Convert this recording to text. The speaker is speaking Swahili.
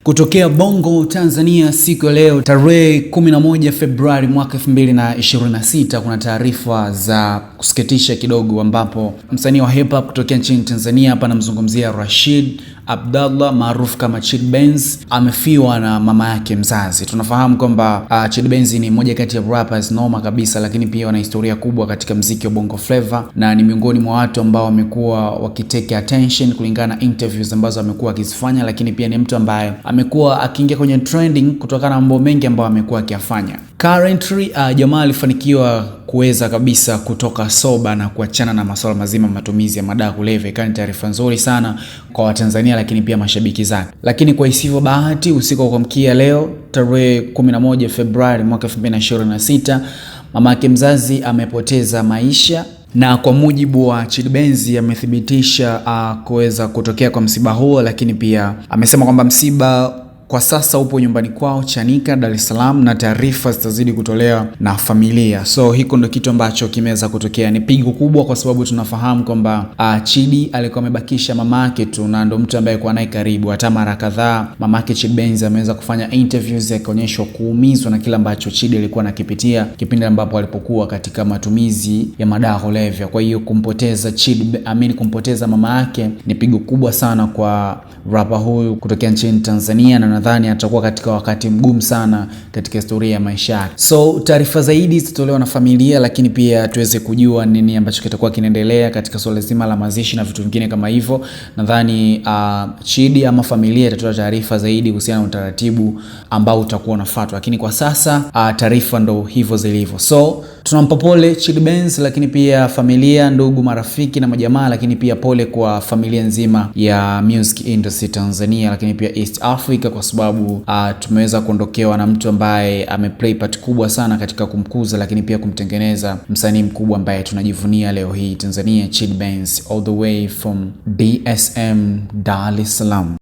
Kutokea Bongo Tanzania siku ya leo tarehe 11 Februari mwaka 2026, kuna taarifa za kusikitisha kidogo, ambapo msanii wa hip hop kutokea nchini Tanzania, hapa namzungumzia Rashid Abdallah maarufu kama Chid Benz, amefiwa na mama yake mzazi. Tunafahamu kwamba Chid Benz ni mmoja kati ya rappers noma kabisa, lakini pia wana historia kubwa katika muziki wa Bongo Flava na ni miongoni mwa watu ambao wamekuwa wakitake attention kulingana na interviews ambazo amekuwa akizifanya, lakini pia ni mtu ambaye amekuwa akiingia kwenye trending kutokana na mambo mengi ambayo amekuwa akiyafanya. Currently jamaa alifanikiwa kuweza kabisa kutoka soba na kuachana na masuala mazima matumizi ya madawa kulevya. Ikawa ni taarifa nzuri sana kwa Watanzania, lakini pia mashabiki zake. Lakini kwa isivyo bahati, usiku wa kuamkia leo tarehe 11 Februari mwaka 2026, mama yake mzazi amepoteza maisha, na kwa mujibu wa Chid Benz amethibitisha kuweza kutokea kwa msiba huo, lakini pia amesema kwamba msiba kwa sasa upo nyumbani kwao Chanika, Dar es Salaam, na taarifa zitazidi kutolewa na familia. So hiko ndo kitu ambacho kimeweza kutokea. Ni pigo kubwa kwa sababu tunafahamu kwamba Chidi alikuwa amebakisha mamake tu, na ndo mtu ambaye alikuwa naye karibu. Hata mara kadhaa mamake Chid Benz ameweza kufanya interviews akaonyeshwa kuumizwa na kila ambacho Chidi alikuwa anakipitia kipindi ambapo alipokuwa katika matumizi ya madawa kulevya. Kwa hiyo kumpoteza mama yake ni pigo kubwa sana kwa rapper huyu kutokea nchini Tanzania, na nadhani atakuwa katika wakati mgumu sana katika historia ya maisha yake. So taarifa zaidi zitatolewa na familia, lakini pia tuweze kujua nini ambacho kitakuwa kinaendelea katika swala zima la mazishi na vitu vingine kama hivyo. Nadhani Chidi ama familia itatoa taarifa zaidi kuhusiana na utaratibu ambao utakuwa unafuatwa, lakini kwa sasa taarifa ndo hivyo zilivyo. So tunampa pole Chid Benz, lakini pia familia, ndugu, marafiki na majamaa, lakini pia pole kwa familia nzima ya music industry Tanzania, lakini pia East Africa, kwa sababu tumeweza kuondokewa na mtu ambaye ameplay part kubwa sana katika kumkuza, lakini pia kumtengeneza msanii mkubwa ambaye tunajivunia leo hii Tanzania, Chid Benz, all the way from DSM, Dar es Salaam.